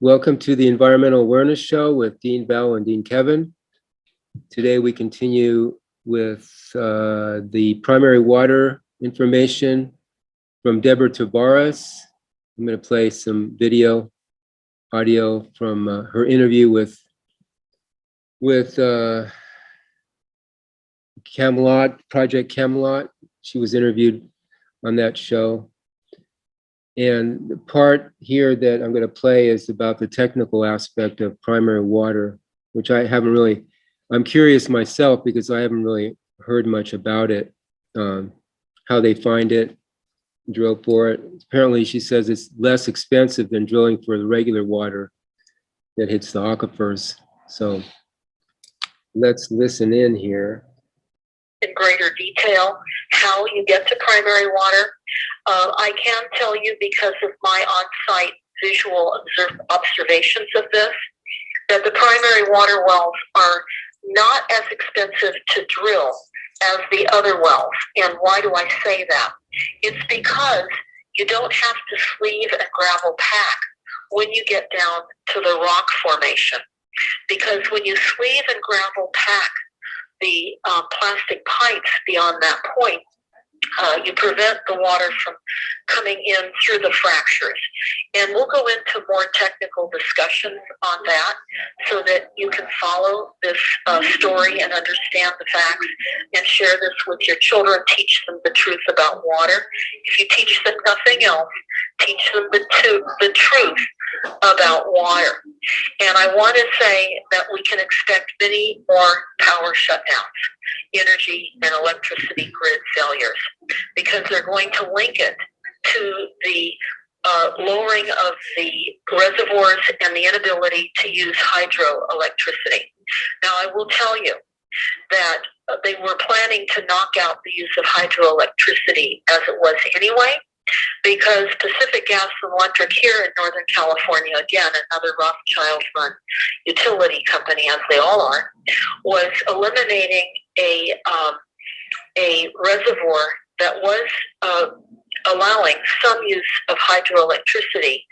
Welcome to the Environmental Awareness Show with Dean Val and Dean Kevin. Today we continue with the primary water information from Deborah Tabares. I'm going to play some audio from her interview with Camelot, Project Camelot. She was interviewed on that show. And the part here that I'm going to play is about the technical aspect of primary water, which I'm curious myself because I haven't really heard much about it, how they find it, drill for it. Apparently, she says it's less expensive than drilling for the regular water that hits the aquifers. So let's listen in here. In greater detail how you get to primary water. I can tell you, because of my on-site visual observations of this, that the primary water wells are not as expensive to drill as the other wells. And why do I say that? It's because you don't have to sleeve and gravel pack when you get down to the rock formation. Because when you sleeve and gravel pack the plastic pipes beyond that point, you prevent the water from coming in through the fractures. And we'll go into more technical discussions on that so that you can follow this story and understand the facts and share this with your children, teach them the truth about water. If you teach them nothing else, teach them the truth about water. And I want to say that we can expect many more power shutdowns, energy and electricity grid failures, because they're going to link it to the lowering of the reservoirs and the inability to use hydroelectricity. Now, I will tell you that they were planning to knock out the use of hydroelectricity as it was anyway, because Pacific Gas and Electric here in Northern California, again, another Rothschild-run utility company, as they all are, was eliminating a reservoir that was allowing some use of hydroelectricity.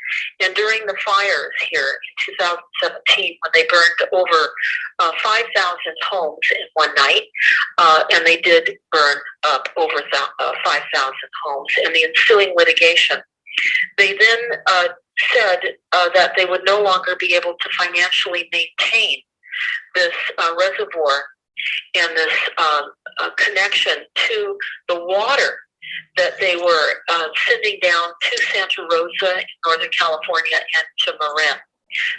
And during the fires here in 2017, when they burned over 5,000 homes in one night, and they did burn up over 5,000 homes, and the ensuing litigation, they then said that they would no longer be able to financially maintain this reservoir and this connection to the water that they were sending down to Santa Rosa in Northern California and to Marin.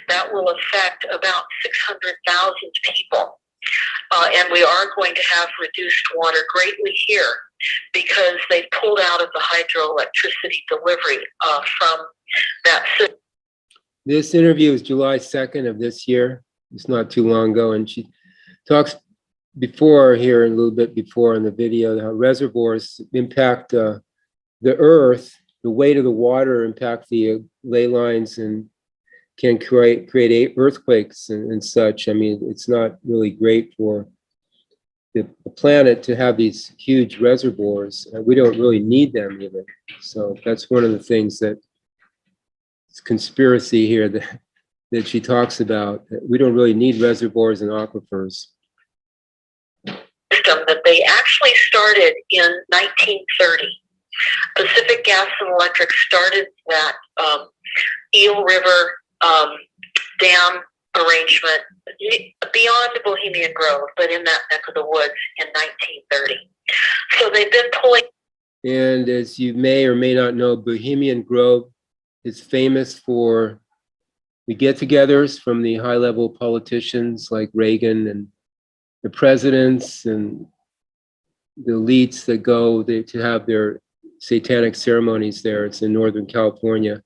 That will affect about 600,000 people. And we are going to have reduced water greatly here because they pulled out of the hydroelectricity delivery from that system. This interview is July 2nd of this year. It's not too long ago. And she talks before here, a little bit before in the video, how reservoirs impact the earth, the weight of the water impact the ley lines and can create earthquakes and such. I mean, it's not really great for the planet to have these huge reservoirs. We don't really need them even. So that's one of the things that it's conspiracy here that she talks about. We don't really need reservoirs and aquifers. That they actually started in 1930. Pacific Gas and Electric started that Eel River dam arrangement beyond Bohemian Grove, but in that neck of the woods in 1930. So they've been pulling. And as you may or may not know, Bohemian Grove is famous for the get-togethers from the high-level politicians like Reagan and the presidents and the elites that go to have their satanic ceremonies there. It's in Northern California.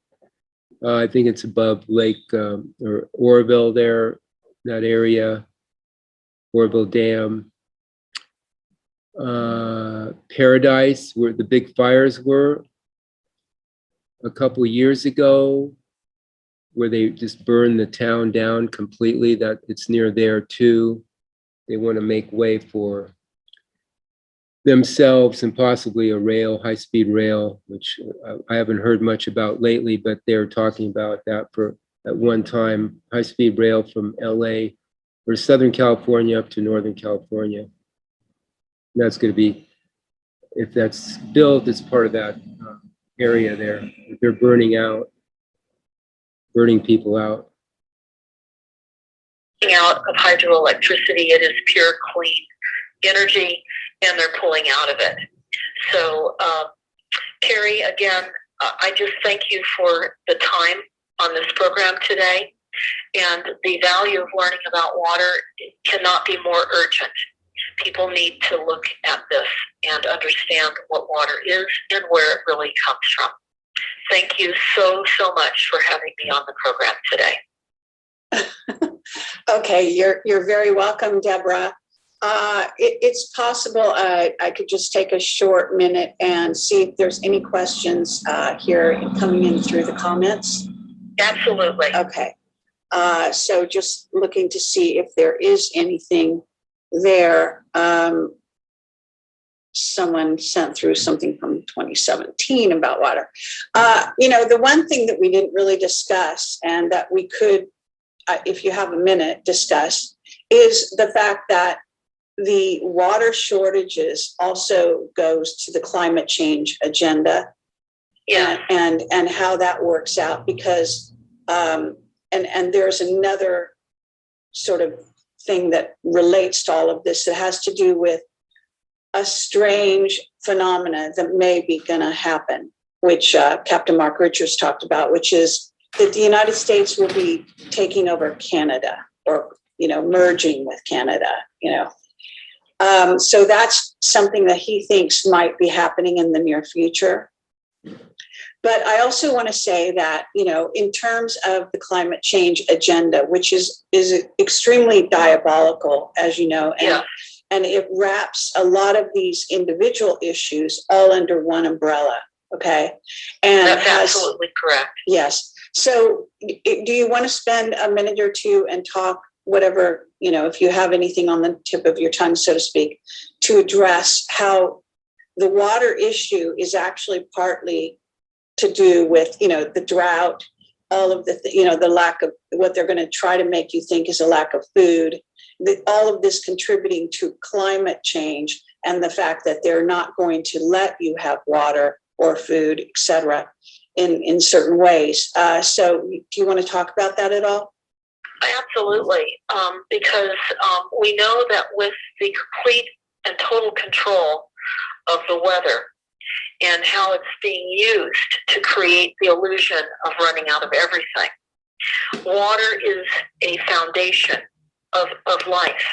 I think it's above Lake or Oroville there, that area, Oroville Dam. Paradise, where the big fires were a couple years ago, where they just burned the town down completely. That it's near there too. They want to make way for themselves and possibly a high-speed rail, which I haven't heard much about lately, but they're talking about that for at one time, high-speed rail from LA or Southern California up to Northern California. And that's going to be, if that's built, it's part of that area there. They're burning people out. Out of hydroelectricity, it is pure, clean energy, and they're pulling out of it. So, Carrie, again, I just thank you for the time on this program today. And the value of learning about water cannot be more urgent. People need to look at this and understand what water is and where it really comes from. Thank you so, so much for having me on the program today. Okay, you're very welcome, Deborah. It's possible I could just take a short minute and see if there's any questions here coming in through the comments. Absolutely. Okay. So just looking to see if there is anything there. Someone sent through something from 2017 about water. The one thing that we didn't really discuss and that we could, if you have a minute, discuss is the fact that the water shortages also goes to the climate change agenda. Yeah. And how that works out, because and there's another sort of thing that relates to all of this that has to do with a strange phenomena that may be going to happen, which Captain Mark Richards talked about, which is that the United States will be taking over Canada, or merging with Canada. So that's something that he thinks might be happening in the near future. But I also want to say that, in terms of the climate change agenda, which is extremely diabolical, as you know, and it wraps a lot of these individual issues all under one umbrella. Okay. And that's absolutely correct. Yes. So do you want to spend a minute or two and talk whatever, if you have anything on the tip of your tongue, so to speak, to address how the water issue is actually partly to do with, the drought, all of the, the lack of what they're going to try to make you think is a lack of food, all of this contributing to climate change and the fact that they're not going to let you have water or food, et cetera, in certain ways. So do you want to talk about that at all? Absolutely, because we know that with the complete and total control of the weather and how it's being used to create the illusion of running out of everything, water is a foundation of life.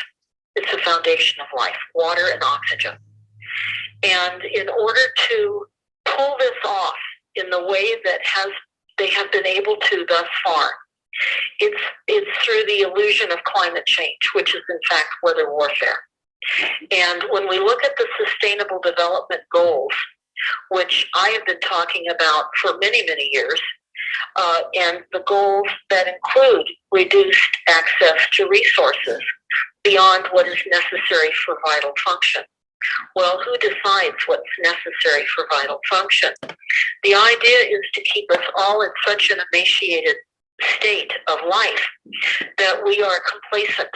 It's a foundation of life, water and oxygen. And in order to pull this off in the way that they have been able to thus far, it's through the illusion of climate change, which is in fact weather warfare. And when we look at the Sustainable Development Goals, which I have been talking about for many, many years, and the goals that include reduced access to resources beyond what is necessary for vital function. Well, who decides what's necessary for vital function? The idea is to keep us all in such an emaciated state of life that we are complacent.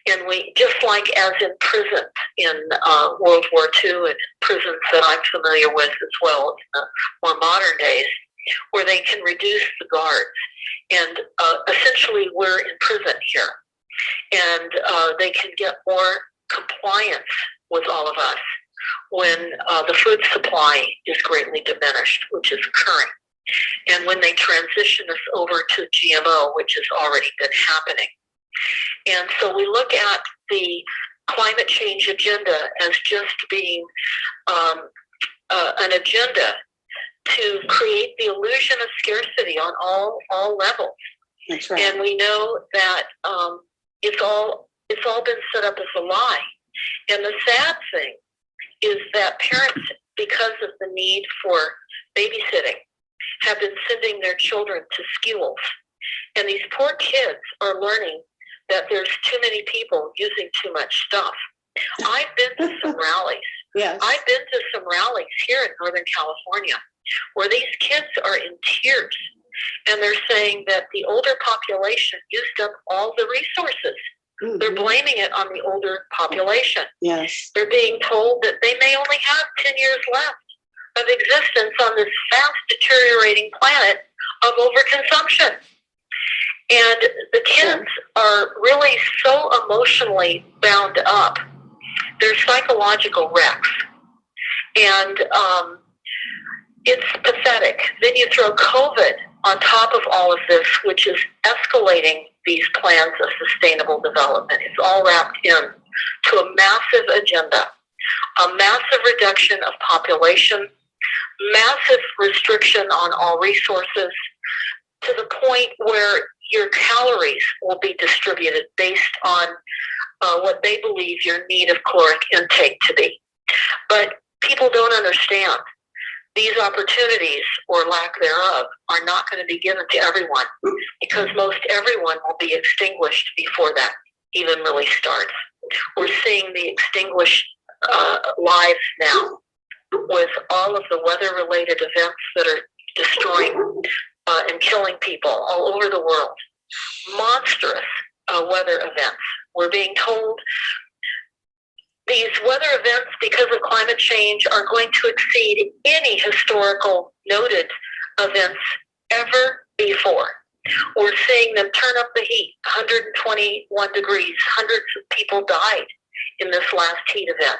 And we, just like as in prisons in World War II and prisons that I'm familiar with as well in the more modern days, where they can reduce the guards. And essentially we're in prison here. And they can get more compliance with all of us when the food supply is greatly diminished, which is occurring. And when they transition us over to GMO, which has already been happening. And so we look at the climate change agenda as just being an agenda to create the illusion of scarcity on all levels. That's right. And we know that it's all been set up as a lie. And the sad thing is that parents, because of the need for babysitting, have been sending their children to schools. And these poor kids are learning that there's too many people using too much stuff. I've been to some rallies. Yes. I've been to some rallies here in Northern California where these kids are in tears And they're saying that the older population used up all the resources. Mhm. They're blaming it on the older population. Yes. They're being told that they may only have 10 years left of existence on this fast deteriorating planet of overconsumption. And the kids are really so emotionally bound up. They're psychological wrecks. And it's pathetic. Then you throw COVID on top of all of this, which is escalating these plans of sustainable development. It's all wrapped in to a massive agenda, a massive reduction of population, massive restriction on all resources, to the point where your calories will be distributed based on what they believe your need of caloric intake to be. But people don't understand. These opportunities, or lack thereof, are not going to be given to everyone, because most everyone will be extinguished before that even really starts. We're seeing the extinguished lives now with all of the weather-related events that are destroying and killing people all over the world. Monstrous weather events. We're being told these weather events, because of climate change, are going to exceed any historical noted events ever before. We're seeing them turn up the heat, 121 degrees. Hundreds of people died in this last heat event.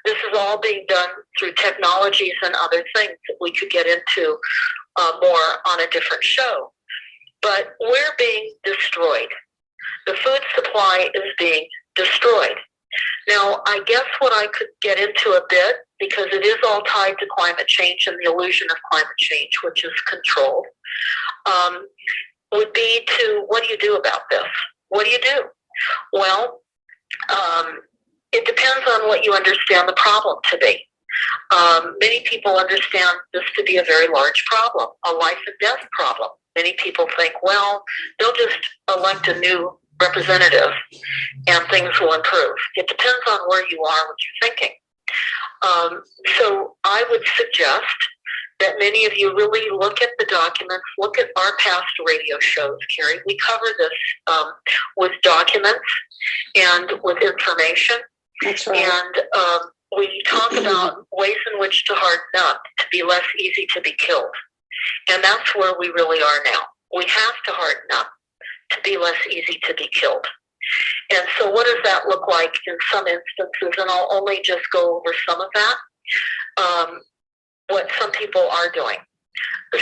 This is all being done through technologies and other things that we could get into more on a different show. But we're being destroyed. The food supply is being destroyed. Now, I guess what I could get into a bit, because it is all tied to climate change and the illusion of climate change, which is controlled, would be to, what do you do about this? What do you do? Well, it depends on what you understand the problem to be. Many people understand this to be a very large problem, a life and death problem. Many people think, well, they'll just elect a new representative and things will improve. It depends on where you are, what you're thinking. So I would suggest that many of you really look at the documents, look at our past radio shows, Carrie. We cover this with documents and with information. That's right. And we talk about ways in which to harden up to be less easy to be killed. And that's where we really are now. We have to harden up to be less easy to be killed. And so what does that look like in some instances? And I'll only just go over some of that, what some people are doing.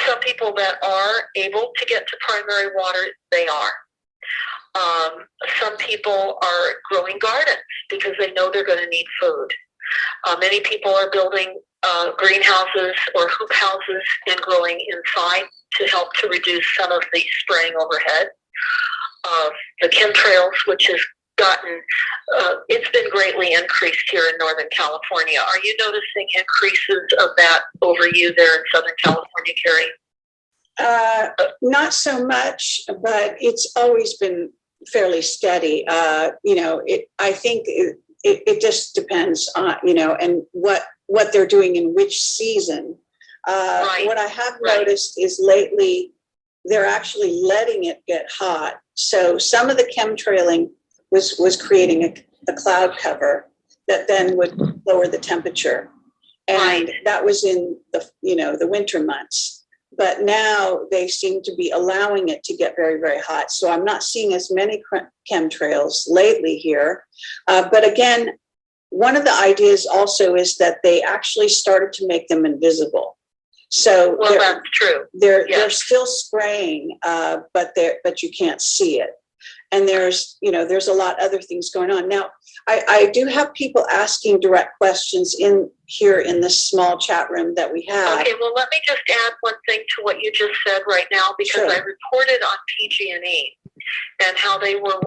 Some people that are able to get to primary water, they are. Some people are growing gardens because they know they're going to need food. Many people are building greenhouses or hoop houses and growing inside to help to reduce some of the spraying overhead. The chemtrails, which has gotten, it's been greatly increased here in Northern California. Are you noticing increases of that over you there in Southern California, Carrie? Not so much, but it's always been fairly steady. I think it just depends on, and what they're doing in which season. Right. What I have noticed is lately they're actually letting it get hot. So some of the chemtrailing was creating a cloud cover that then would lower the temperature. And that was in the winter months. But now they seem to be allowing it to get very, very hot. So I'm not seeing as many chemtrails lately here. But again, one of the ideas also is that they actually started to make them invisible. So that's true. They're still spraying, but you can't see it. And there's a lot of other things going on. Now, I do have people asking direct questions in this small chat room that we have. Okay, well, let me just add one thing to what you just said right now, because Sure. I reported on PG&E and how they were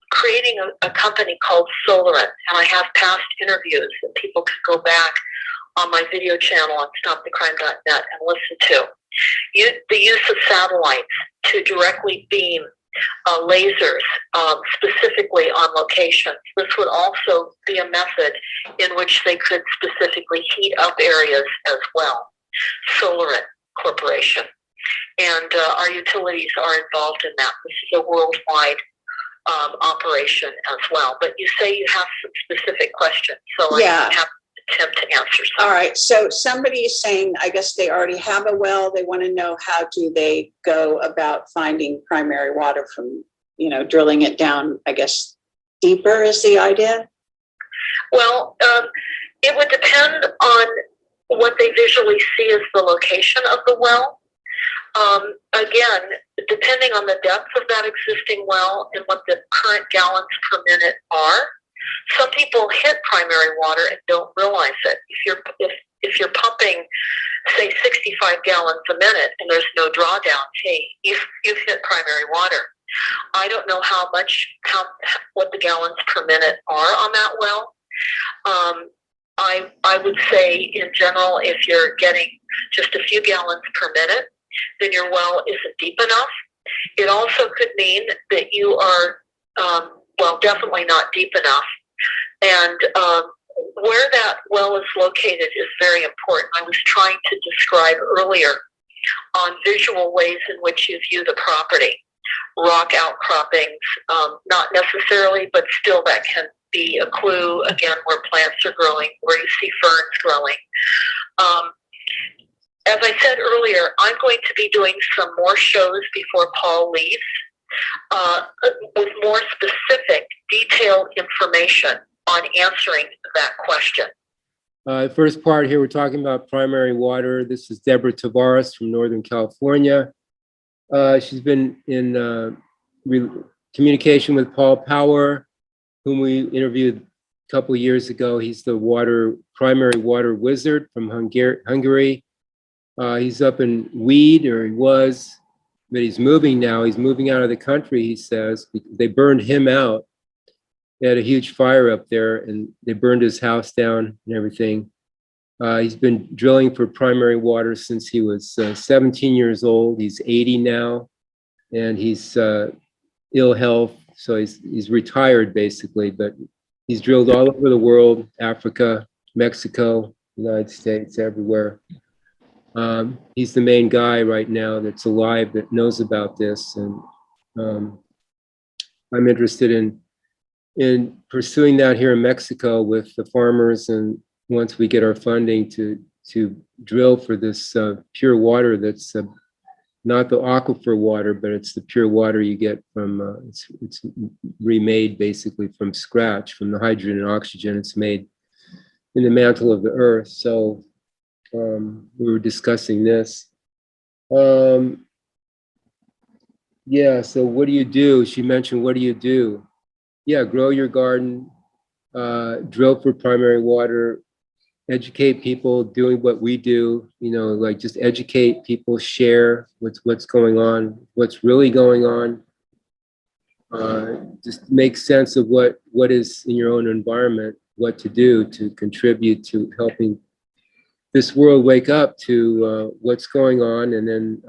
creating a company called Solarant, and I have past interviews that people can go back on my video channel on stopthecrime.net and listen to. The use of satellites to directly beam lasers specifically on locations. This would also be a method in which they could specifically heat up areas as well. Solarant Corporation. and our utilities are involved in that. This is a worldwide operation as well. But you say you have some specific questions, so Yeah. I have to attempt to answer some. All right. So somebody is saying, I guess they already have a well. They want to know, how do they go about finding primary water from, drilling it down, I guess, deeper is the idea? Well, it would depend on what they visually see as the location of the well. Again, depending on the depth of that existing well and what the current gallons per minute are, some people hit primary water and don't realize it. If you're pumping, say, 65 gallons a minute and there's no drawdown, hey, you've hit primary water. I don't know what the gallons per minute are on that well. I would say, in general, if you're getting just a few gallons per minute, then your well isn't deep enough. It also could mean that you are, definitely not deep enough. And where that well is located is very important. I was trying to describe earlier on visual ways in which you view the property. Rock outcroppings, not necessarily, but still that can be a clue, again, where plants are growing, where you see ferns growing. As I said earlier, I'm going to be doing some more shows before Paul leaves with more specific, detailed information on answering that question. First part here, we're talking about primary water. This is Deborah Tavares from Northern California. She's been in communication with Paul Power, whom we interviewed a couple of years ago. He's the primary water wizard from Hungary. He's up in Weed, or he was, but he's moving now. He's moving out of the country, he says. They burned him out. They had a huge fire up there, and they burned his house down and everything. He's been drilling for primary water since he was 17 years old. He's 80 now, and he's ill health, so he's retired basically, but he's drilled all over the world, Africa, Mexico, United States, everywhere. He's the main guy right now that's alive that knows about this, and I'm interested in pursuing that here in Mexico with the farmers, and once we get our funding to drill for this pure water that's not the aquifer water, but it's the pure water you get from, it's remade basically from scratch, from the hydrogen and oxygen. It's made in the mantle of the earth. So we were discussing this. Yeah, so what do you do? She mentioned, what do you do? Yeah, grow your garden, drill for primary water, educate people, doing what we do, like just educate people, share what's going on, what's really going on. Just make sense of what is in your own environment, what to do to contribute to helping this world wake up to what's going on. And then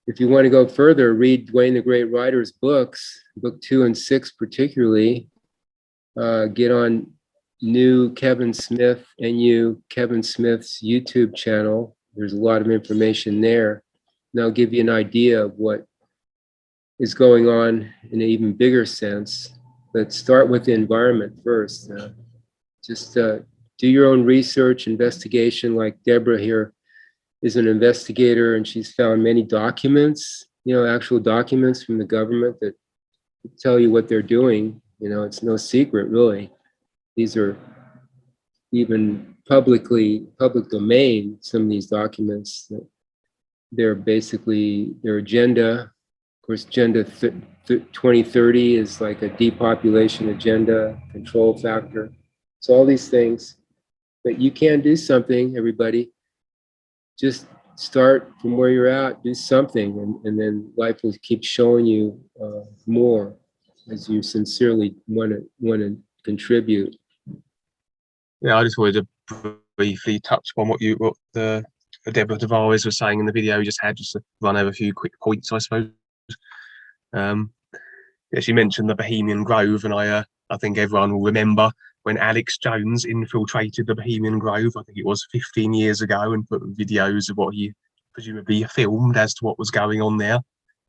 if you want to go further, read Duane the Great Writer's books, book 2 and 6 particularly. Get on NUUU Kevin Smith's YouTube channel. There's a lot of information there. And I'll give you an idea of what is going on in an even bigger sense. But start with the environment first. Just do your own research, investigation, like Deborah here is an investigator, and she's found many documents, actual documents from the government that tell you what they're doing. It's no secret, really. These are even public domain, some of these documents. They're basically their agenda. Of course, Agenda 2030 is like a depopulation agenda, control factor. So all these things. But you can do something, everybody. Just start from where you're at, do something, and then life will keep showing you more as you sincerely want to contribute. Yeah, I just wanted to briefly touch upon what Deborah Tavares was saying in the video we just had, just to run over a few quick points, I suppose. Yeah, she mentioned the Bohemian Grove, and I think everyone will remember when Alex Jones infiltrated the Bohemian Grove. I think it was 15 years ago, and put videos of what he presumably filmed as to what was going on there.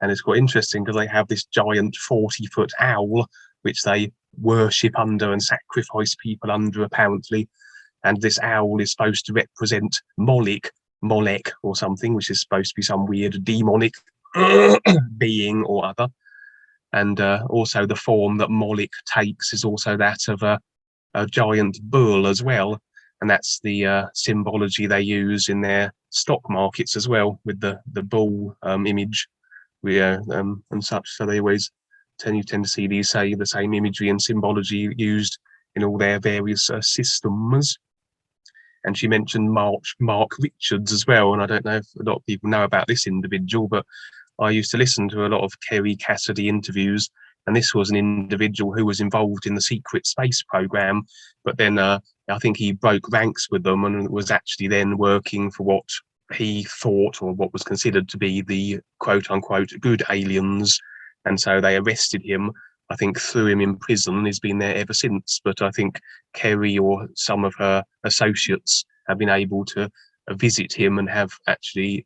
And it's quite interesting because they have this giant 40-foot owl, which they worship under and sacrifice people under, apparently. And this owl is supposed to represent Molech or something, which is supposed to be some weird demonic being or other. And also the form that Molech takes is also that of a giant bull as well. And that's the symbology they use in their stock markets as well, with the bull image and such. So they always tend to see the same imagery and symbology used in all their various systems. And she mentioned Mark Richards as well. And I don't know if a lot of people know about this individual, but I used to listen to a lot of Kerry Cassidy interviews. And this was an individual who was involved in the secret space program. But then I think he broke ranks with them and was actually then working for what he thought, or what was considered to be, the quote unquote good aliens. And so they arrested him, I think threw him in prison. He's been there ever since. But I think Kerry or some of her associates have been able to visit him and have actually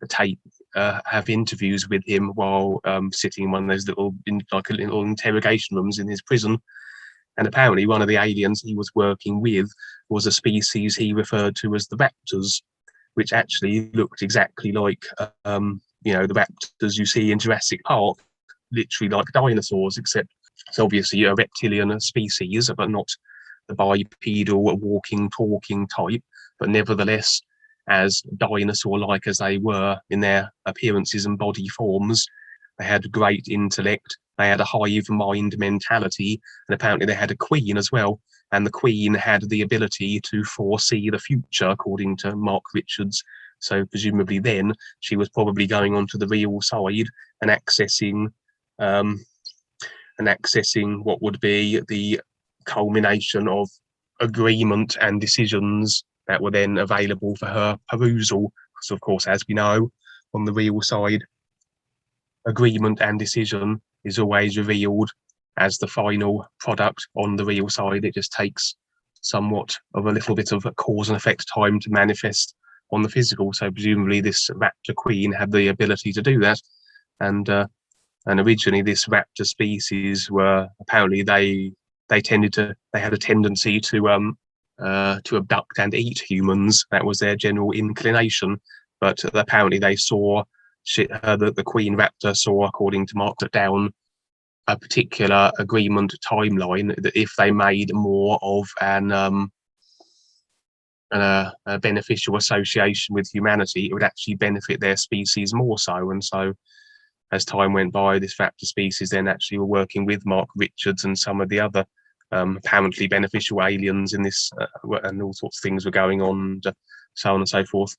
have interviews with him while sitting in one of those little interrogation rooms in his prison. And apparently one of the aliens he was working with was a species he referred to as the raptors, which actually looked exactly like the raptors you see in Jurassic Park, literally like dinosaurs, except it's obviously a reptilian species, but not the bipedal, walking, talking type, but nevertheless as dinosaur-like as they were in their appearances and body forms. They had great intellect, they had a hive mind mentality, and apparently they had a queen as well. And the queen had the ability to foresee the future, according to Mark Richards. So presumably then she was probably going onto the real side and accessing what would be the culmination of agreement and decisions that were then available for her perusal. So of course, as we know, on the real side, agreement and decision is always revealed as the final product on the real side. It just takes somewhat of a little bit of a cause and effect time to manifest on the physical. So presumably this raptor queen had the ability to do that. And originally this raptor species were, apparently they had a tendency to abduct and eat humans. That was their general inclination. But apparently they saw that the queen raptor saw, according to Mark, down a particular agreement timeline, that if they made more of a beneficial association with humanity, it would actually benefit their species more so. And so as time went by, this raptor species then actually were working with Mark Richards and some of the other apparently beneficial aliens in this, and all sorts of things were going on, and so on and so forth.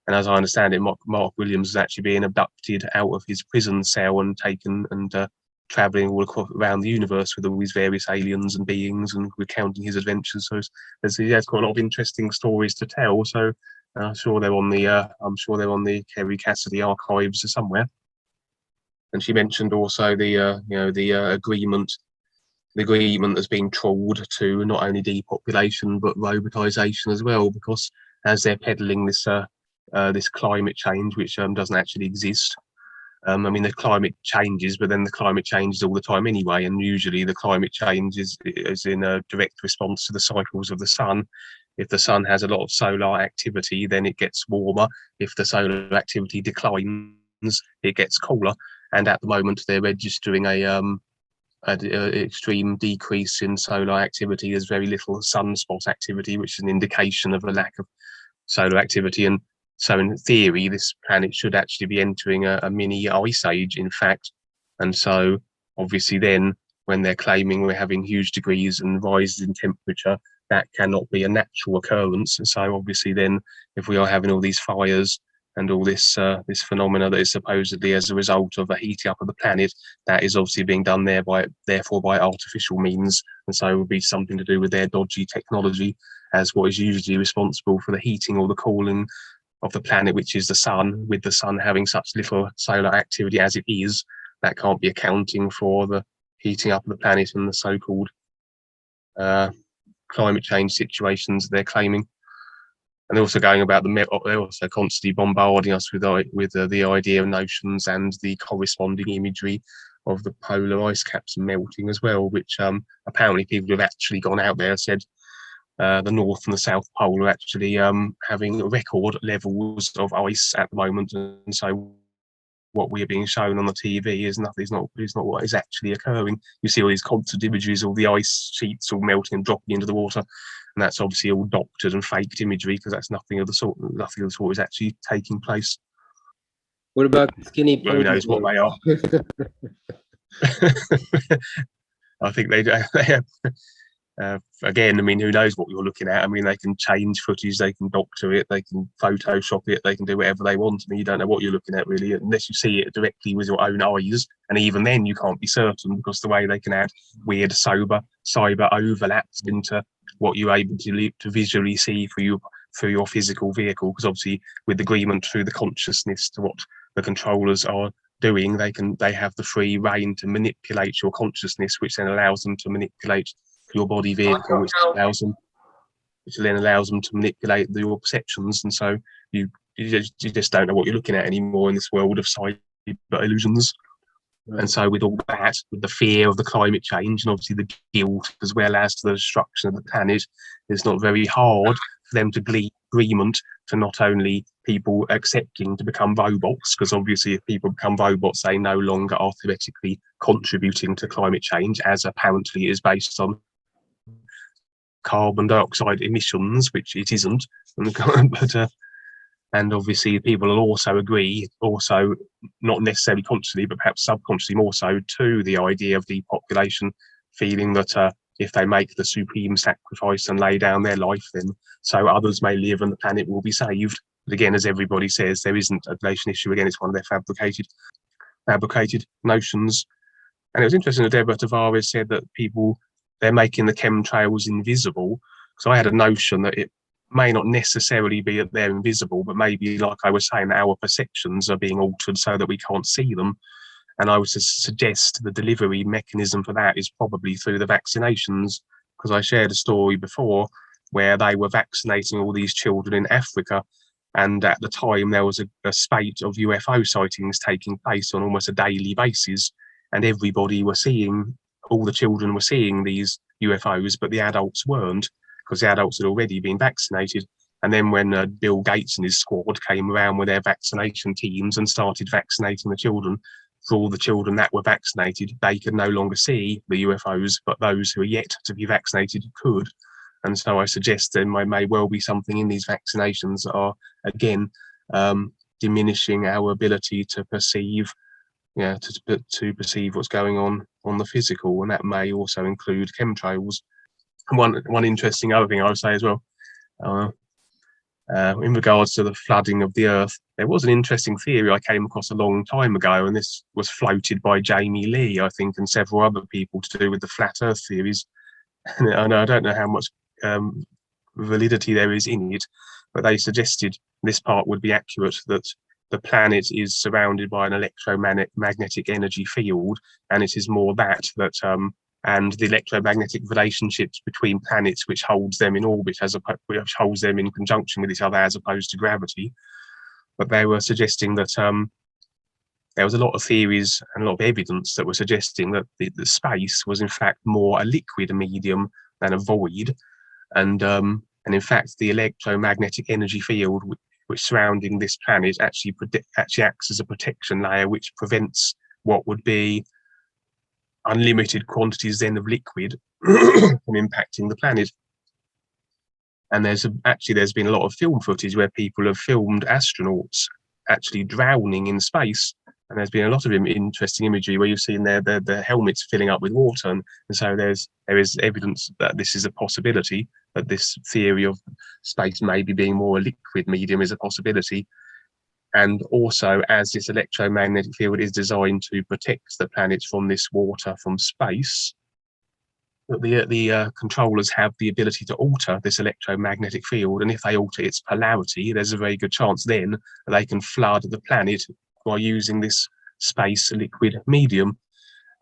And as I understand it, Mark Williams was actually being abducted out of his prison cell and taken and traveling all across around the universe with all these various aliens and beings and recounting his adventures. So he has got a lot of interesting stories to tell. So I'm sure they're on the Kerry Cassidy archives somewhere. And she mentioned also the agreement. The agreement has been trawled to not only depopulation but robotisation as well, because as they're peddling this this climate change, which doesn't actually exist. I mean, the climate changes, but then the climate changes all the time anyway, and usually the climate change is in a direct response to the cycles of the sun. If the sun has a lot of solar activity, then it gets warmer. If the solar activity declines, it gets cooler. And at the moment, they're registering an extreme decrease in solar activity. There's very little sunspot activity, which is an indication of a lack of solar activity. And so in theory, this planet should actually be entering a mini ice age, in fact. And so obviously then, when they're claiming we're having huge degrees and rises in temperature, that cannot be a natural occurrence. And so obviously then, if we are having all these fires and all this this phenomena that is supposedly as a result of a heating up of the planet, that is obviously being done therefore by artificial means. And so it would be something to do with their dodgy technology, as what is usually responsible for the heating or the cooling of the planet, which is the sun. With the sun having such little solar activity as it is, that can't be accounting for the heating up of the planet and the so-called climate change situations they're claiming. And they're also going about they're also constantly bombarding us with the idea of notions and the corresponding imagery of the polar ice caps melting as well, which apparently people have actually gone out there and said the North and the South Pole are actually having record levels of ice at the moment, and so what we're being shown on the TV is not what is actually occurring. You see all these constant images, all the ice sheets all melting and dropping into the water, and that's obviously all doctored and faked imagery, because that's nothing of the sort is actually taking place. What about the skinny Who knows what they are? I think they have. Again, I mean, who knows what you're looking at? I mean, they can change footage, they can doctor it, they can Photoshop it, they can do whatever they want. I mean, you don't know what you're looking at really, unless you see it directly with your own eyes. And even then, you can't be certain, because the way they can add weird cyber overlaps into what you're able to visually see through your physical vehicle. Because obviously, with agreement through the consciousness to what the controllers are doing, they have the free reign to manipulate your consciousness, which then allows them to manipulate your body vehicle, which then allows them to manipulate your perceptions. And so you just don't know what you're looking at anymore in this world of cyber illusions. Right. And so with all that, with the fear of the climate change, and obviously the guilt as well as to the destruction of the planet, it's not very hard for them to glean agreement to not only people accepting to become robots, because obviously if people become robots, they no longer are theoretically contributing to climate change, as apparently is based on carbon dioxide emissions, which it isn't. But and obviously people will also agree, also not necessarily consciously, but perhaps subconsciously more so, to the idea of the population feeling that if they make the supreme sacrifice and lay down their life, then so others may live and the planet will be saved. But again, as everybody says, there isn't a relation issue. Again, it's one of their fabricated notions. And it was interesting that Deborah Tavares said that they're making the chemtrails invisible. So I had a notion that it may not necessarily be that they're invisible, but maybe, like I was saying, our perceptions are being altered so that we can't see them. And I would suggest the delivery mechanism for that is probably through the vaccinations, because I shared a story before where they were vaccinating all these children in Africa. And at the time, there was a spate of UFO sightings taking place on almost a daily basis. And everybody was seeing, all the children were seeing these UFOs, but the adults weren't, because the adults had already been vaccinated. And then when Bill Gates and his squad came around with their vaccination teams and started vaccinating the children, for all the children that were vaccinated, they could no longer see the UFOs, but those who are yet to be vaccinated could. And so I suggest there may well be something in these vaccinations that are, again, diminishing our ability to perceive, to perceive what's going on the physical, and that may also include chemtrails. One interesting other thing I would say as well, in regards to the flooding of the Earth, there was an interesting theory I came across a long time ago, and this was floated by Jamie Lee, I think, and several other people, to do with the flat Earth theories. And I don't know how much validity there is in it, but they suggested this part would be accurate, that the planet is surrounded by an electromagnetic energy field, and it is more that and the electromagnetic relationships between planets, which holds them in orbit, which holds them in conjunction with each other, as opposed to gravity. But they were suggesting that there was a lot of theories and a lot of evidence that were suggesting that the space was in fact more a liquid medium than a void, and in fact the electromagnetic energy field which surrounding this planet actually acts as a protection layer, which prevents what would be unlimited quantities then of liquid from impacting the planet. And there's been a lot of film footage where people have filmed astronauts actually drowning in space, and there's been a lot of interesting imagery where you've seen their helmets filling up with water, and so there is evidence that this is a possibility, that this theory of space maybe being more a liquid medium is a possibility. And also, as this electromagnetic field is designed to protect the planet from this water from space, the controllers have the ability to alter this electromagnetic field, and if they alter its polarity, there's a very good chance then that they can flood the planet by using this space liquid medium.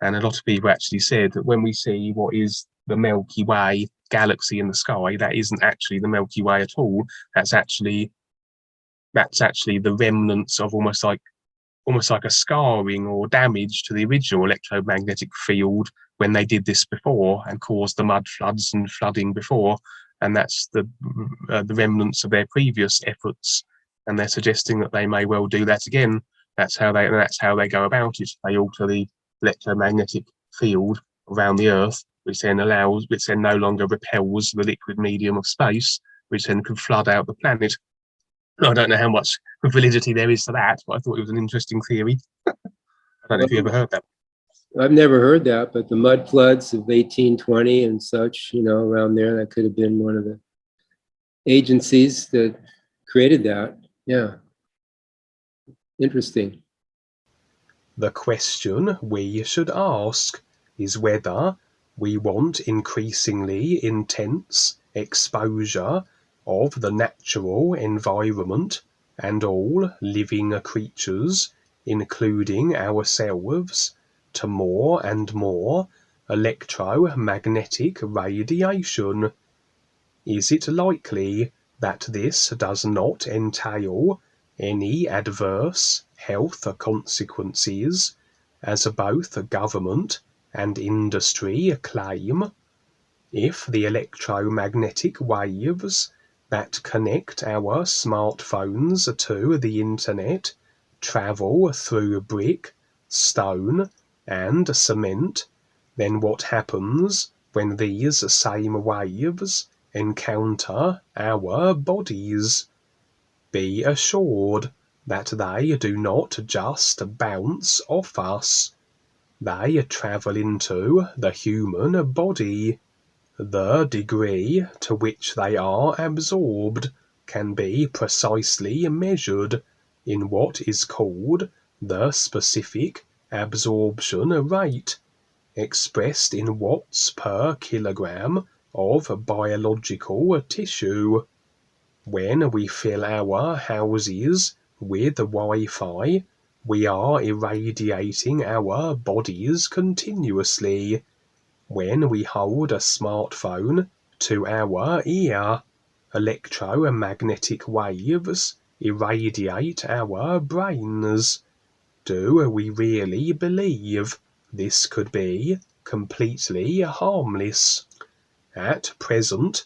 And a lot of people actually said that when we see what is the Milky Way galaxy in the sky, that isn't actually the Milky Way at all. That's actually the remnants of almost like a scarring or damage to the original electromagnetic field when they did this before and caused the mud floods and flooding before. And that's the remnants of their previous efforts. And they're suggesting that they may well do that again. That's how they go about it. They alter the electromagnetic field around the Earth, which then no longer repels the liquid medium of space, which then can flood out the planet. I don't know how much validity there is to that, but I thought it was an interesting theory. I don't know if you ever heard that. I've never heard that, but the mud floods of 1820 and such, around there, that could have been one of the agencies that created that. Yeah. Interesting. The question we should ask is whether we want increasingly intense exposure of the natural environment and all living creatures, including ourselves, to more and more electromagnetic radiation. Is it likely that this does not entail any adverse health consequences, as both government and industry claim? If the electromagnetic waves that connect our smartphones to the internet travel through brick, stone, and cement, then what happens when these same waves encounter our bodies? Be assured that they do not just bounce off us. They travel into the human body. The degree to which they are absorbed can be precisely measured in what is called the specific absorption rate, expressed in watts per kilogram of biological tissue. When we fill our houses with Wi-Fi, we are irradiating our bodies continuously. When we hold a smartphone to our ear, electromagnetic waves irradiate our brains. Do we really believe this could be completely harmless? At present,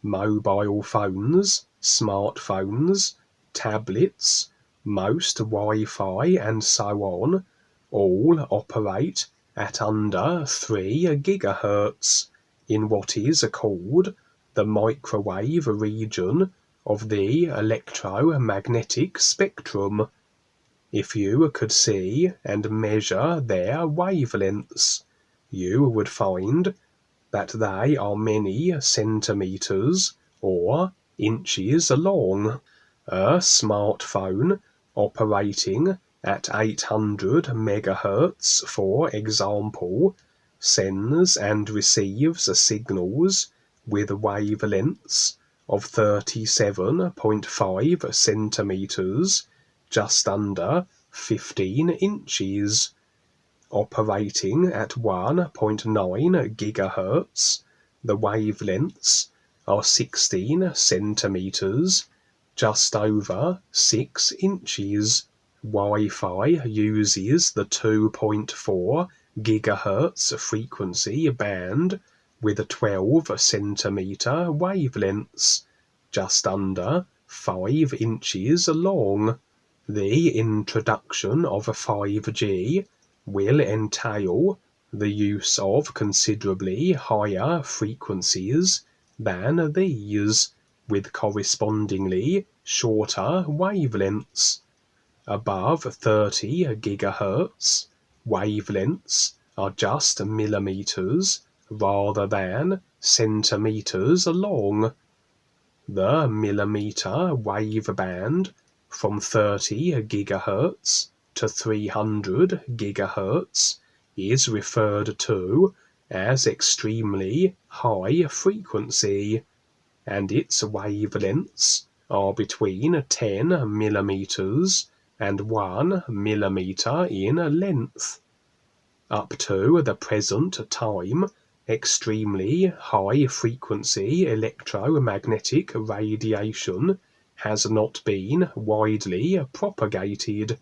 mobile phones, smartphones, tablets, most Wi-Fi and so on, all operate at under 3 gigahertz in what is called the microwave region of the electromagnetic spectrum. If you could see and measure their wavelengths, you would find that they are many centimeters or inches long. A smartphone operating at 800 megahertz, for example, sends and receives signals with wavelengths of 37.5 centimeters, just under 15 inches. Operating at 1.9 gigahertz, the wavelengths are 16 centimeters, just over 6 inches. Wi-Fi uses the 2.4 gigahertz frequency band with 12 centimeter wavelengths, just under 5 inches long. The introduction of 5G will entail the use of considerably higher frequencies than these, with correspondingly shorter wavelengths. Above 30 gigahertz, wavelengths are just millimeters rather than centimeters long. The millimeter wave band from 30 gigahertz to 300 gigahertz is referred to as extremely high frequency, and its wavelengths are between 10 millimeters and 1 millimeter in length. Up to the present time, extremely high-frequency electromagnetic radiation has not been widely propagated,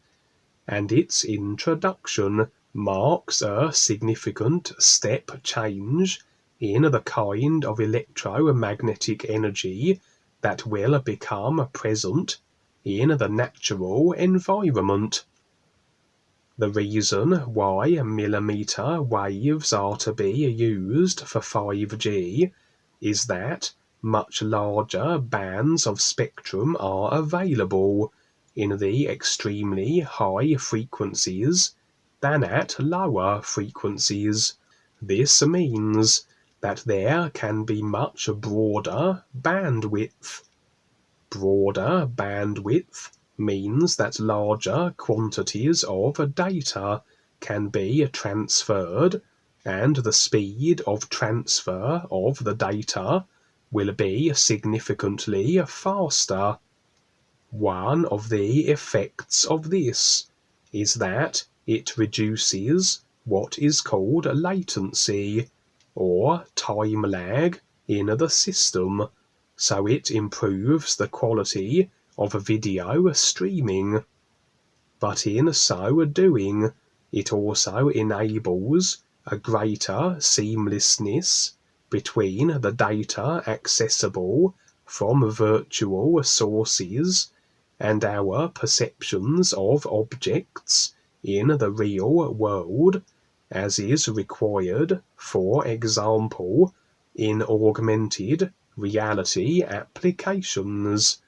and its introduction marks a significant step change in the kind of electromagnetic energy that will become present in the natural environment. The reason why millimeter waves are to be used for 5G is that much larger bands of spectrum are available in the extremely high frequencies than at lower frequencies. This means that there can be much broader bandwidth. Broader bandwidth means that larger quantities of data can be transferred, and the speed of transfer of the data will be significantly faster. One of the effects of this is that it reduces what is called latency, or time lag, in the system, so it improves the quality of video streaming. But in so doing, it also enables a greater seamlessness between the data accessible from virtual sources and our perceptions of objects in the real world, as is required, for example, in augmented reality applications.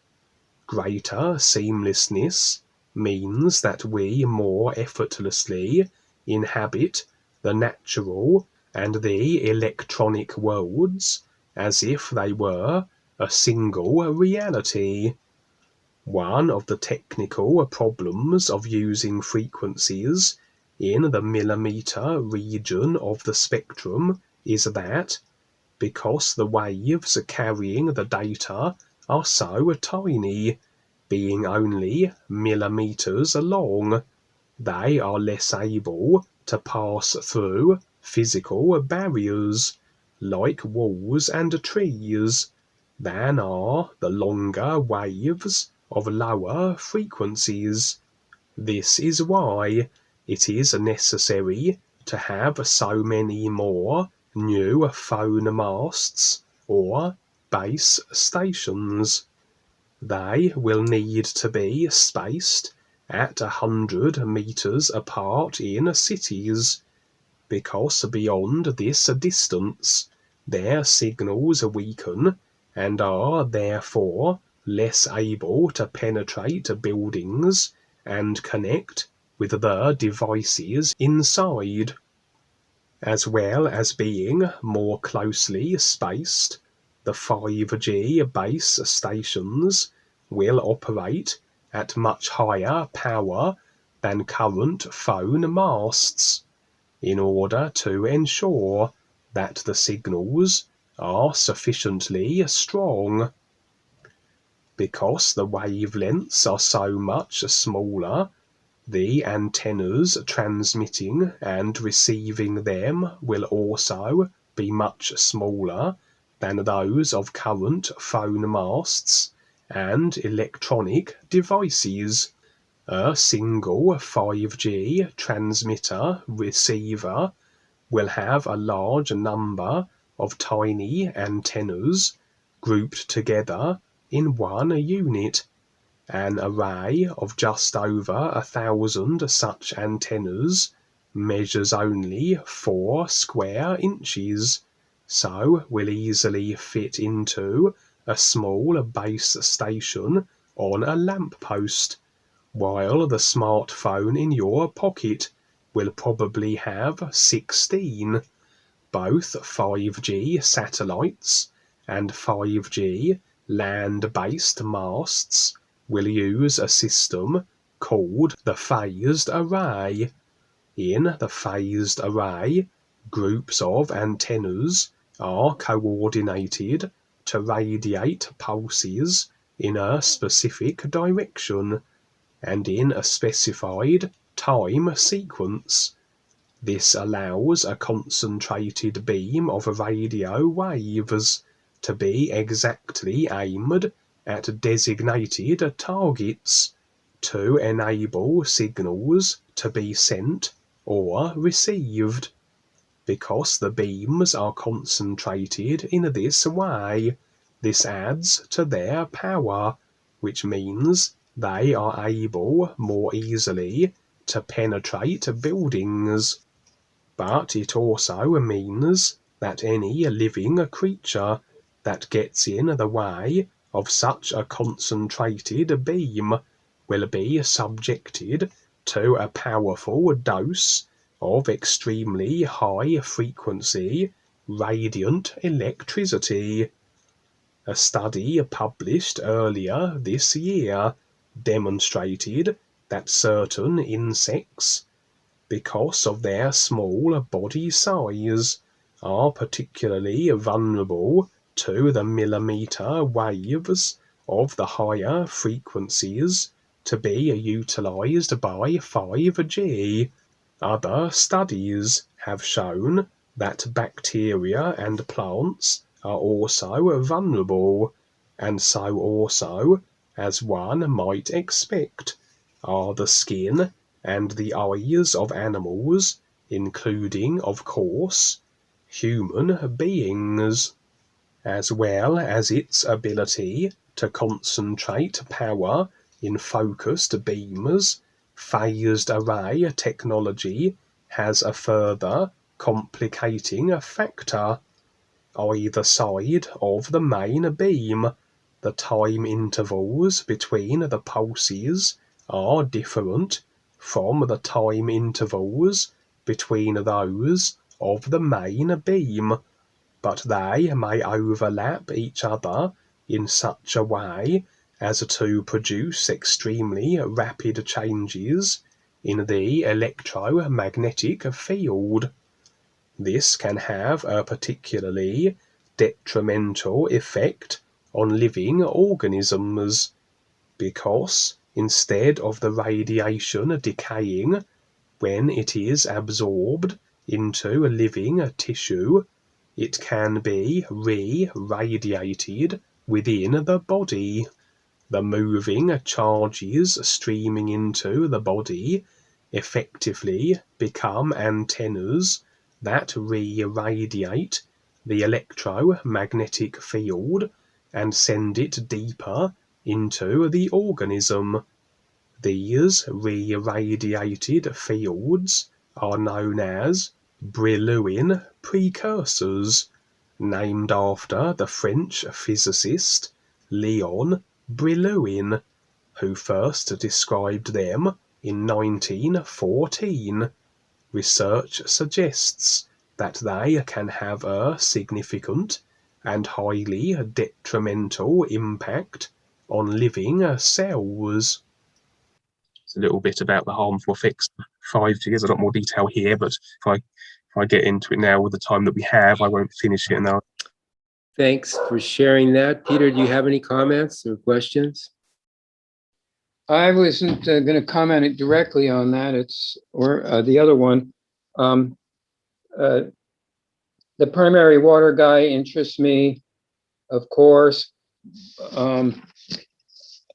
Greater seamlessness means that we more effortlessly inhabit the natural and the electronic worlds as if they were a single reality. One of the technical problems of using frequencies in the millimeter region of the spectrum is that, because the waves carrying the data are so tiny, being only millimeters long, they are less able to pass through physical barriers, like walls and trees, than are the longer waves of lower frequencies. This is why it is necessary to have so many more new phone masts or base stations. They will need to be spaced at 100 meters apart in cities, because beyond this distance their signals weaken and are therefore less able to penetrate buildings and connect with the devices inside. As well as being more closely spaced, the 5G base stations will operate at much higher power than current phone masts, in order to ensure that the signals are sufficiently strong. Because the wavelengths are so much smaller, the antennas transmitting and receiving them will also be much smaller than those of current phone masts and electronic devices. A single 5G transmitter receiver will have a large number of tiny antennas grouped together in one unit. An array of just over 1,000 such antennas measures only 4 square inches, so will easily fit into a small base station on a lamppost, while the smartphone in your pocket will probably have 16. Both 5G satellites and 5G land-based masts will use a system called the phased array. In the phased array, groups of antennas are coordinated to radiate pulses in a specific direction and in a specified time sequence. This allows a concentrated beam of radio waves to be exactly aimed at designated targets to enable signals to be sent or received. Because the beams are concentrated in this way, this adds to their power, which means they are able more easily to penetrate buildings. But it also means that any living creature that gets in the way of such a concentrated beam will be subjected to a powerful dose of extremely high frequency radiant electricity. A study published earlier this year demonstrated that certain insects, because of their small body size, are particularly vulnerable to the millimeter waves of the higher frequencies to be utilized by 5G. Other studies have shown that bacteria and plants are also vulnerable, and so also, as one might expect, are the skin and the eyes of animals, including, of course, human beings, as well as its ability to concentrate power in focused beams. Phased array technology has a further complicating factor. Either side of the main beam, the time intervals between the pulses are different from the time intervals between those of the main beam, but they may overlap each other in such a way as to produce extremely rapid changes in the electromagnetic field. This can have a particularly detrimental effect on living organisms, because instead of the radiation decaying when it is absorbed into living tissue, it can be re-radiated within the body. The moving charges streaming into the body effectively become antennas that re-radiate the electromagnetic field and send it deeper into the organism. These re-radiated fields are known as Brillouin precursors, named after the French physicist Leon Brillouin, who first described them in 1914. Research suggests that they can have a significant and highly detrimental impact on living cells. It's a little bit about the harmful effects of 5G. There's a lot more detail here, but if I get into it now with the time that we have, I won't finish it now. Thanks for sharing that. Peter, do you have any comments or questions? I wasn't going to comment directly on that. The other one. The primary water guy interests me, of course.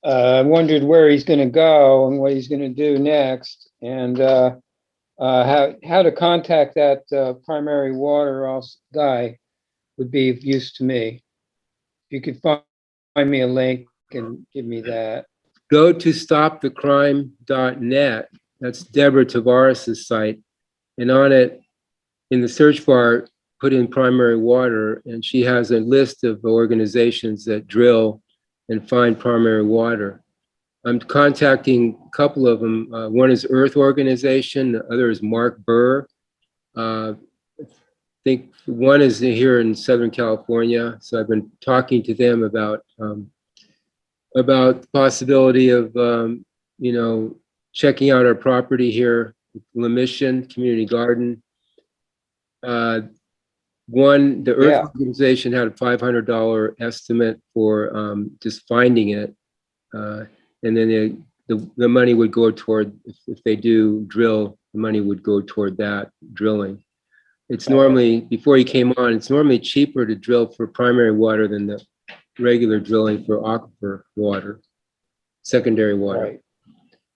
I wondered where he's going to go and what he's going to do next, and how to contact that primary water guy would be of use to me. If you could find me a link and give me that. Go to stopthecrime.net. That's Deborah Tavares' site. And on it, in the search bar, put in primary water, and she has a list of organizations that drill and find primary water. I'm contacting a couple of them. One is Earth Organization, the other is Mark Burr. I think one is here in Southern California, so I've been talking to them about the possibility of checking out our property here, La Mission Community Garden. The Earth Organization had a $500 estimate for just finding it, and then the money would go toward, if they do drill, the money would go toward that drilling. It's normally, before he came on, it's normally cheaper to drill for primary water than the regular drilling for aquifer water, secondary water. Right.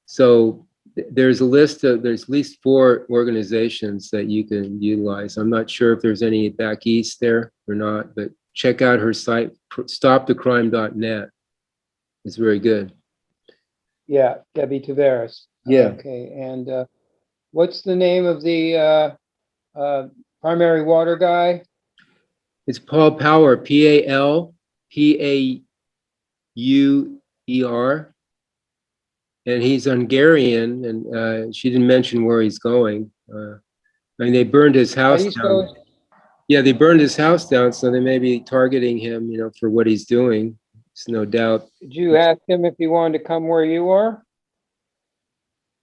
So there's a list of, there's at least 4 organizations that you can utilize. I'm not sure if there's any back east there or not, but check out her site, stopthecrime.net. It's very good. Yeah, Debbie Tavares. Yeah. Okay, and what's the name of the primary water guy? It's Paul Power, P-A-L-P-A-U-E-R. And he's Hungarian, and she didn't mention where he's going. I mean, they burned his How do house you down. spell? Yeah, they burned his house down, so they may be targeting him, for what he's doing. It's no doubt. Did you ask him if he wanted to come where you are?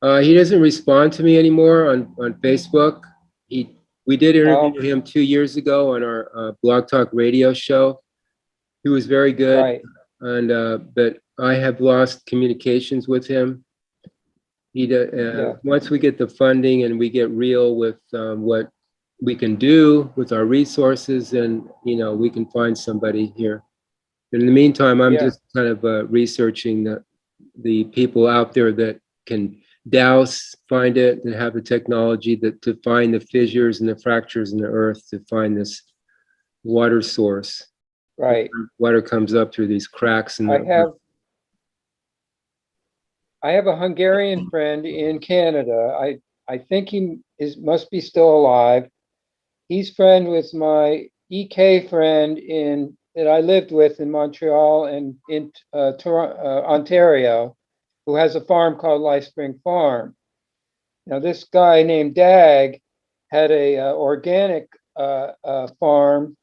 He doesn't respond to me anymore on Facebook. We did interview him 2 years ago on our Blog Talk radio show. He was very good, Right. and but I have lost communications with him. Once we get the funding and we get real with what we can do with our resources, and we can find somebody here. But in the meantime, I'm just kind of researching the people out there that can douse, find it, and have the technology to find the fissures and the fractures in the earth, to find this water source. Right. Water comes up through these cracks in the earth. I have a Hungarian friend in Canada. I think he must be still alive. He's friend with my EK friend that I lived with in Montreal and in Ontario, who has a farm called Life Spring Farm. Now, this guy named Dag had a organic farm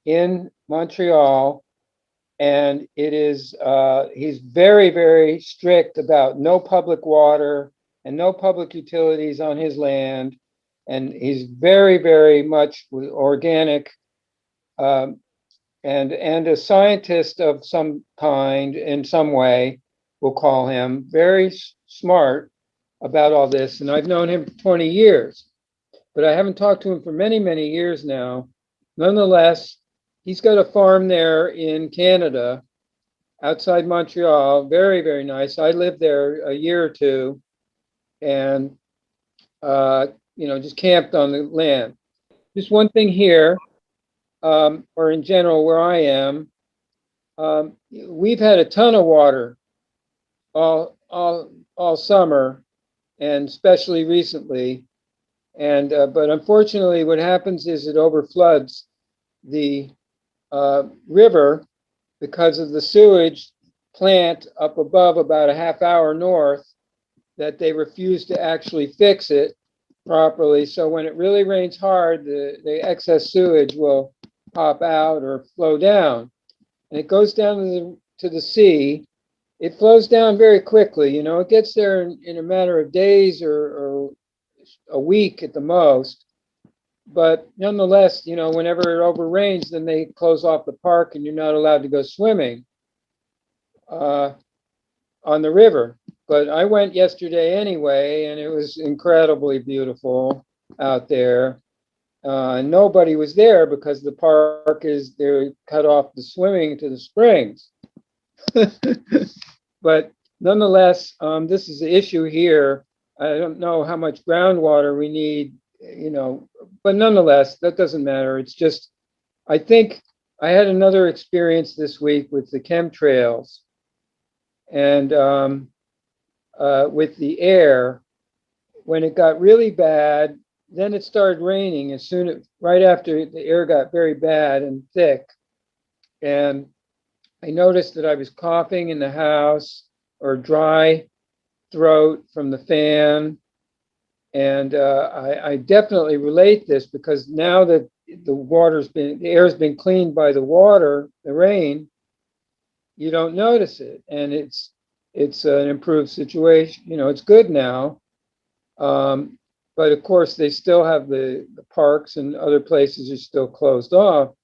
in Montreal, and it is he's very, very strict about no public water and no public utilities on his land, and he's very, very much organic, and a scientist of some kind, in some way, we'll call him, very smart about all this. And I've known him for 20 years, but I haven't talked to him for many, many years now. Nonetheless, he's got a farm there in Canada, outside Montreal. Very, very nice. I lived there a year or two, and just camped on the land. Just one thing here, or in general where I am, we've had a ton of water all summer, and especially recently. And but unfortunately, what happens is it overfloods the river because of the sewage plant up above, about a half hour north, that they refuse to actually fix it properly. So when it really rains hard, the excess sewage will pop out or flow down, and it goes down to the sea. It flows down very quickly. It gets there in a matter of days or a week at the most. But nonetheless, whenever it overrains, then they close off the park and you're not allowed to go swimming on the river. But I went yesterday anyway, and it was incredibly beautiful out there. Nobody was there because the park they're cut off the swimming to the springs. But nonetheless, this is the issue here. I don't know how much groundwater we need, but nonetheless, that doesn't matter. It's just, I think I had another experience this week with the chemtrails, and with the air. When it got really bad, then it started raining right after the air got very bad and thick. And I noticed that I was coughing in the house, or dry throat from the fan. And I definitely relate this, because now that the air's been cleaned by the water, the rain, you don't notice it. And it's an improved situation. It's good now. But of course, they still have the parks and other places are still closed off.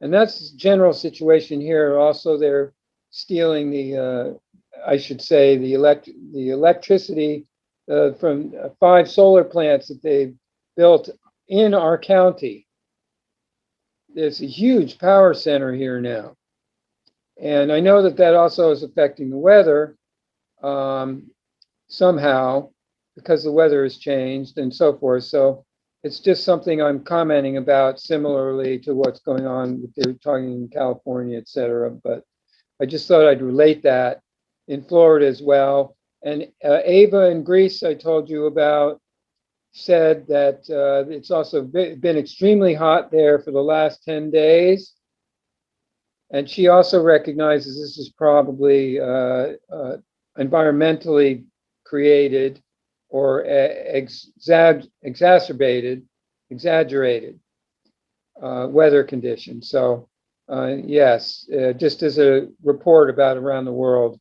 And that's the general situation here. Also, they're stealing the I should say, the electricity from 5 solar plants that they've built in our county. There's a huge power center here now. And I know that that also is affecting the weather somehow, because the weather has changed and so forth. So it's just something I'm commenting about, similarly to what's going on with they're talking in California, et cetera. But I just thought I'd relate that in Florida as well. And Ava in Greece, I told you about, said that it's also been extremely hot there for the last 10 days. And she also recognizes this is probably environmentally created or exaggerated weather conditions. So yes, just as a report about around the world,